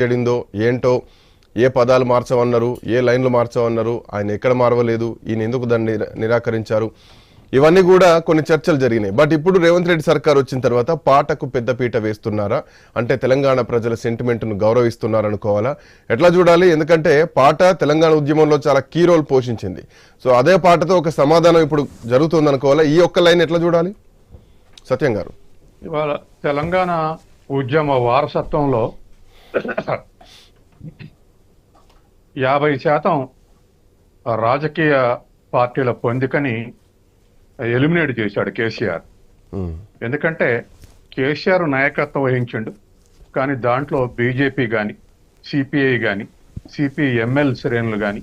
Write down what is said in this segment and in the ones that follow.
చెడిందో ఏంటో, ఏ పదాలు మార్చమన్నారు, ఏ లైన్లు మార్చమన్నారు, ఆయన ఎక్కడ మార్వలేదు, ఈయన ఎందుకు దాన్ని నిరాకరించారు, ఇవన్నీ కూడా కొన్ని చర్చలు జరిగినాయి. బట్ ఇప్పుడు రేవంత్ రెడ్డి సర్కార్ వచ్చిన తర్వాత పాటకు పెద్దపీట వేస్తున్నారా, అంటే తెలంగాణ ప్రజల సెంటిమెంట్ను గౌరవిస్తున్నారనుకోవాలా, ఎట్లా చూడాలి? ఎందుకంటే పాట తెలంగాణ ఉద్యమంలో చాలా కీ రోల్ పోషించింది. సో అదే పాటతో ఒక సమాధానం ఇప్పుడు జరుగుతుంది అనుకోవాలా? ఈ ఒక్క లైన్ ఎట్లా చూడాలి సత్యం గారు? ఇవాళ తెలంగాణ ఉద్యమ వారసత్వంలో 50% రాజకీయ పార్టీల పొందికని ఎలిమినేట్ చేశాడు కేసీఆర్. ఎందుకంటే కేసీఆర్ నాయకత్వం వహించిండు, కానీ దాంట్లో బీజేపీ కానీ, సిపిఐ కానీ, సిపిఎంఎల్ శ్రేణులు కానీ,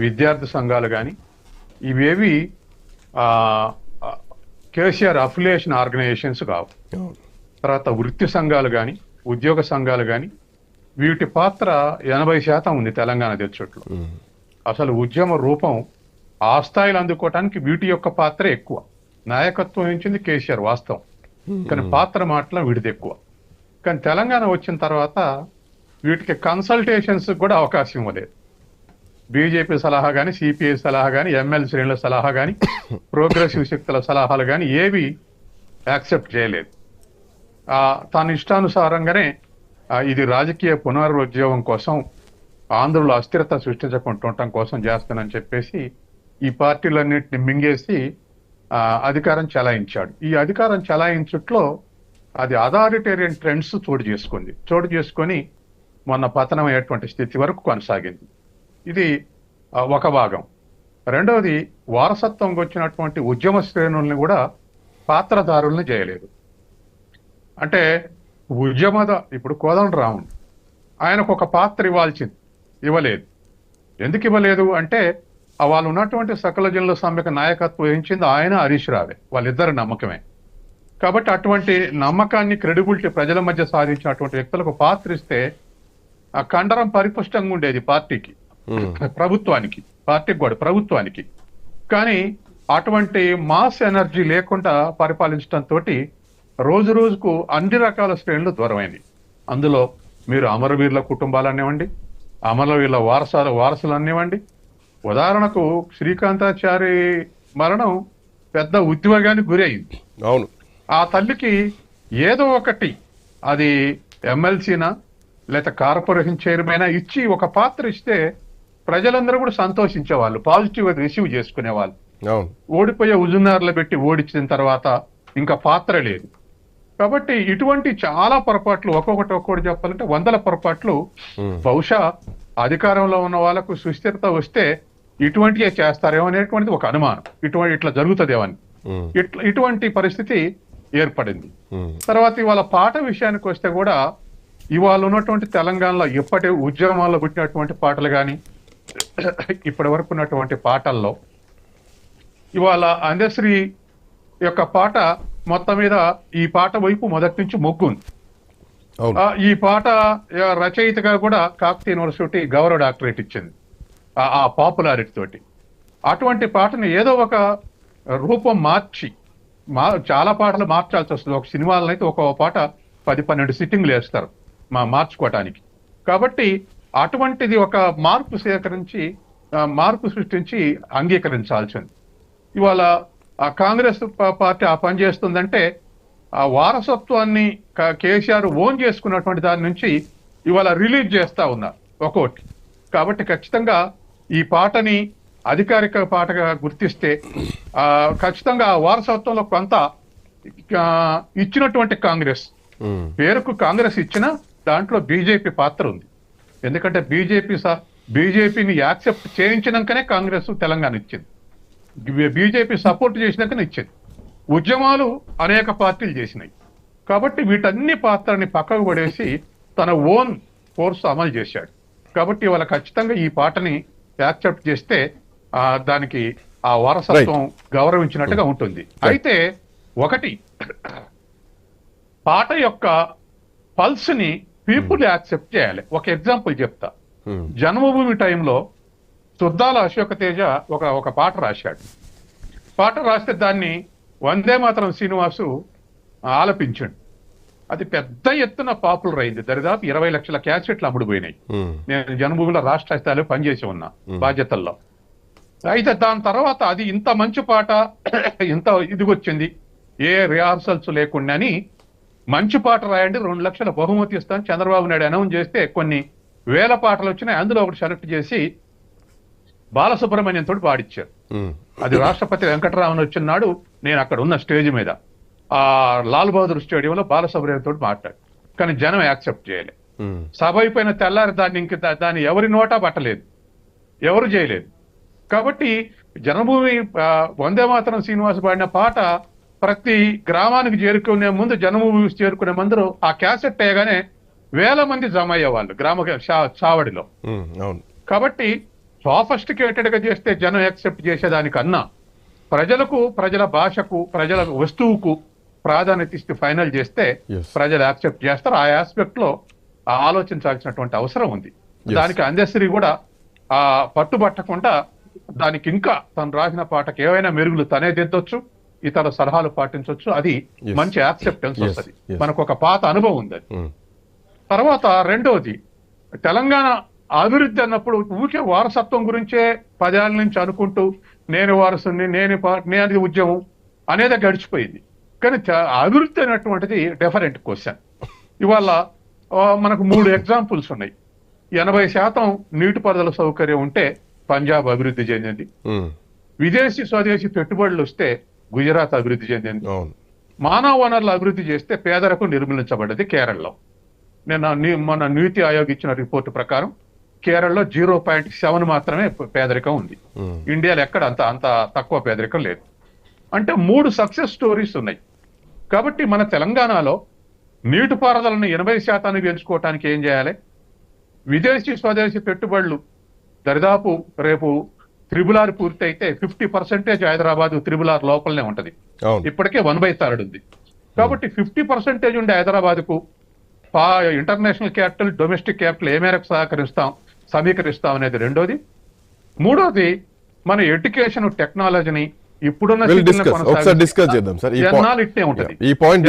విద్యార్థి సంఘాలు కానీ ఇవేవి కేసీఆర్ అఫిలియేషన్ ఆర్గనైజేషన్స్ కావు. తర్వాత వృత్తి సంఘాలు కానీ, ఉద్యోగ సంఘాలు కానీ, వీటి పాత్ర 80% ఉంది తెలంగాణ తెచ్చుట్లో. అసలు ఉద్యమ రూపం ఆ స్థాయిలో అందుకోవటానికి వీటి యొక్క పాత్ర ఎక్కువ. నాయకత్వం వహించింది కేసీఆర్ వాస్తవం, కానీ పాత్ర మాటలో వీటిది ఎక్కువ. కానీ తెలంగాణ వచ్చిన తర్వాత వీటికి కన్సల్టేషన్స్ కూడా అవకాశం ఇవ్వలేదు. బీజేపీ సలహా కానీ, సిపిఐ సలహా కానీ, ఎంఎల్ శ్రేణుల సలహా కానీ, ప్రోగ్రెసివ్ శక్తుల సలహాలు కానీ ఏవి యాక్సెప్ట్ చేయలేదు. తన ఇష్టానుసారంగానే ఇది రాజకీయ పునరుద్యోగం కోసం, ఆంధ్రుల అస్థిరత సృష్టించకుంటుండటం కోసం చేస్తానని చెప్పేసి ఈ పార్టీలన్నింటిని మింగేసి అధికారం చెలాయించాడు. ఈ అధికారం చెలాయించుట్లో అది అథారిటేరియన్ ట్రెండ్స్ చోటు చేసుకొని మొన్న పతనమయ్యేటువంటి స్థితి వరకు కొనసాగింది. ఇది ఒక భాగం. రెండవది, వారసత్వంగా వచ్చినటువంటి ఉద్యమ శ్రేణుల్ని కూడా పాత్రధారుల్ని చేయలేదు. అంటే ఇప్పుడు కోదండరాముడు ఆయనకు ఒక పాత్ర ఇవ్వలేదు. ఎందుకు ఇవ్వలేదు అంటే వాళ్ళు ఉన్నటువంటి సకల జనుల సమ్మెకు నాయకత్వం వహించింది ఆయన, హరీష్ రావే, వాళ్ళిద్దరు నమ్మకమే. కాబట్టి అటువంటి నమ్మకాన్ని, క్రెడిబిలిటీ ప్రజల మధ్య సాధించినటువంటి వ్యక్తులకు పాత్ర ఇస్తే ఆ కండరం పరిపుష్టంగా ఉండేది పార్టీకి, ప్రభుత్వానికి. కానీ అటువంటి మాస్ ఎనర్జీ లేకుండా పరిపాలించడంతో రోజు రోజుకు అన్ని రకాల శ్రేణులు దూరమైనవి. అందులో మీరు అమరవీరుల కుటుంబాలు అనివ్వండి, అమరవీరుల వారసులు అనివ్వండి. ఉదాహరణకు శ్రీకాంతాచారి మరణం పెద్ద ఉద్వేగానికి గురైంది. అవును. ఆ తల్లికి ఏదో ఒకటి, అది ఎమ్మెల్సీనా లేదా కార్పొరేషన్ చైర్మన్ ఇచ్చి ఒక పాత్ర ఇస్తే ప్రజలందరూ కూడా సంతోషించేవాళ్ళు, పాజిటివ్ గా రిసీవ్ చేసుకునేవాళ్ళు. ఓడిపోయే హుజుర్నగర్లో పెట్టి ఓడించిన తర్వాత ఇంకా పాత్ర లేదు. కాబట్టి ఇటువంటి చాలా పొరపాట్లు, ఒక్కొక్కటి చెప్పాలంటే 100 పొరపాట్లు బహుశా అధికారంలో ఉన్న వాళ్ళకు సుస్థిరత వస్తే ఇటువంటివే చేస్తారేమో అనేటువంటిది ఒక అనుమానం. ఇట్లా జరుగుతుందేమని ఇటువంటి పరిస్థితి ఏర్పడింది. తర్వాత ఇవాళ పాట విషయానికి వస్తే కూడా ఇవాళ ఉన్నటువంటి తెలంగాణలో ఇప్పటి ఉద్యమాల్లో పుట్టినటువంటి పాటలు కానీ, ఇప్పటి వరకు ఉన్నటువంటి పాటల్లో ఇవాళ అందశ్రీ యొక్క పాట మొత్తం మీద ఈ పాట వైపు మొదటి నుంచి మొగ్గుంది. ఈ పాట రచయితగా కూడా కాకతీయ యూనివర్సిటీ గౌరవ డాక్టరేట్ ఇచ్చింది ఆ పాపులారిటీ తోటి. అటువంటి పాటను ఏదో ఒక రూపం మార్చి, చాలా పాటలు మార్చాల్సి వస్తుంది. ఒక సినిమాలను అయితే ఒక పాట 10-12 సిట్టింగ్లు వేస్తారు మార్చుకోవటానికి. కాబట్టి అటువంటిది ఒక మార్పు సృష్టించి అంగీకరించాల్సింది. ఇవాళ కాంగ్రెస్ పార్టీ ఆ పని చేస్తుందంటే ఆ వారసత్వాన్ని కేసీఆర్ ఓన్ చేసుకున్నటువంటి దాని నుంచి ఇవాళ రిలీజ్ చేస్తా ఉన్నారు ఒక్కోటి. కాబట్టి ఖచ్చితంగా ఈ పాటని అధికారిక పాటగా గుర్తిస్తే ఖచ్చితంగా ఆ వారసత్వంలో కొంత ఇచ్చినటువంటి కాంగ్రెస్, పేరుకు కాంగ్రెస్ ఇచ్చిన దాంట్లో బీజేపీ పాత్ర ఉంది. ఎందుకంటే బీజేపీని యాక్సెప్ట్ చేయించినాకనే కాంగ్రెస్ తెలంగాణ ఇచ్చింది, బీజేపీ సపోర్ట్ చేసినాకనే ఇచ్చింది. ఉద్యమాలు అనేక పార్టీలు చేసినాయి. కాబట్టి వీటన్ని పాత్రని పక్కకు పడేసి తన ఓన్ ఫోర్స్ అమలు చేశాడు. కాబట్టి ఇవాళ ఖచ్చితంగా ఈ పాటని యాక్సెప్ట్ చేస్తే దానికి ఆ వారసత్వం గౌరవించినట్టుగా ఉంటుంది. అయితే ఒకటి, పాట యొక్క పల్స్ ని పీపుల్ యాక్సెప్ట్ చేయాలి. ఒక ఎగ్జాంపుల్ చెప్తా. జన్మభూమి టైంలో సుద్దాల అశోక తేజ ఒక పాట రాశాడు. పాట రాస్తే దాన్ని వందే మాతరం శ్రీనివాసు ఆలపించాడు. అది పెద్ద ఎత్తున పాపులర్ అయింది. దరిదాపు 20 లక్షల క్యాసెట్లు అమ్ముడుపోయినాయి. నేను జన్మభూమిలో రాష్ట్ర స్థాయిలో పనిచేసి ఉన్నా బాధ్యతల్లో. అయితే దాని తర్వాత అది ఇంత మంచి పాట ఇంత ఇదిగొచ్చింది, ఏ రిహార్సల్స్ లేకుండా అని మంచి పాట రాయండి 2 లక్షల బహుమతి ఇస్తాను చంద్రబాబు నాయుడు అనౌన్స్ చేస్తే కొన్ని వేల పాటలు వచ్చినాయి. అందులో ఒకటి సెలెక్ట్ చేసి బాలసుబ్రహ్మణ్యం తోటి పాడిచ్చారు. అది రాష్ట్రపతి వెంకటరామన్ వచ్చిన నాడు నేను అక్కడ ఉన్న స్టేజ్ మీద ఆ లాల్ బహదూర్ స్టేడియంలో బాలసుబ్రహ్మణ్యం తోటి మాట్లాడు. కానీ జనం యాక్సెప్ట్ చేయలేదు. సభ అయిపోయిన తెల్లారి దాన్ని ఎవరి నోటా పట్టలేదు, ఎవరు చేయలేదు. కాబట్టి జనభూమి వందే మాతరం శ్రీనివాస్ పాడిన పాట ప్రతి గ్రామానికి చేరుకునే ముందు జనభూమి చేరుకునే ముందు ఆ క్యాసెట్ వేయగానే వేల మంది జమ అయ్యేవాళ్ళు గ్రామ చావడిలో. కాబట్టి సాఫిస్టికేటెడ్ గా చేస్తే జనం యాక్సెప్ట్ చేసేదానికన్నా ప్రజలకు, ప్రజల భాషకు, ప్రజల వస్తువుకు ప్రాధాన్యత ఇస్తే ఫైనల్ చేస్తే ప్రజలు యాక్సెప్ట్ చేస్తారు. ఆ ఆస్పెక్ట్ లో ఆలోచించాల్సినటువంటి అవసరం ఉంది. దానికి అందశ్రీ కూడా ఆ పట్టుబట్టకుండా దానికి ఇంకా తను రాసిన పాటకు ఏవైనా మెరుగులు తనే దిద్దొచ్చు, ఇతర సలహాలు పాటించవచ్చు. అది మంచి యాక్సెప్టెన్స్ వస్తుంది. మనకు ఒక పాత అనుభవం ఉంది. అది తర్వాత రెండోది, తెలంగాణ అభివృద్ధి అన్నప్పుడు ఊరికే వారసత్వం గురించే 10 ఏళ్ల నుంచి అనుకుంటూ నేను వారసుని, నేను ఉద్యమం అనేది గడిచిపోయింది. కానీ అభివృద్ధి అనేటువంటిది డిఫరెంట్ క్వశ్చన్. ఇవాళ మనకు 3 ఎగ్జాంపుల్స్ ఉన్నాయి. 80% నీటిపారుదల సౌకర్యం ఉంటే పంజాబ్ అభివృద్ధి చెందింది. విదేశీ స్వదేశీ పెట్టుబడులు వస్తే గుజరాత్ అభివృద్ధి చెందింది. మానవ వనరుల అభివృద్ధి చేస్తే పేదరికం నిర్మూలించబడ్డది కేరళలో. మన నీతి ఆయోగ్ ఇచ్చిన రిపోర్టు ప్రకారం కేరళలో 0.7 మాత్రమే పేదరికం ఉంది. ఇండియాలో ఎక్కడ అంత తక్కువ పేదరికం లేదు. అంటే 3 సక్సెస్ స్టోరీస్ ఉన్నాయి. కాబట్టి మన తెలంగాణలో నీటిపారుదలను 80% పెంచుకోవటానికి ఏం చేయాలి? విదేశీ స్వదేశీ పెట్టుబడులు దరిదాపు రేపు త్రిబులార్ పూర్తి అయితే 50% హైదరాబాద్ త్రిబులార్ లోపలనే ఉంటది. ఇప్పటికే 1/3 ఉంది. కాబట్టి 50% ఉండే హైదరాబాద్ కు ఇంటర్నేషనల్ క్యాపిటల్, డొమెస్టిక్ క్యాపిటల్ ఏ మేరకు సమీకరిస్తాం అనేది రెండోది. మూడోది, మన ఎడ్యుకేషన్ టెక్నాలజీని ఇప్పుడున్న డిస్కస్ చేద్దాం సార్. ఇట్టే ఉంటది. ఈ పాయింట్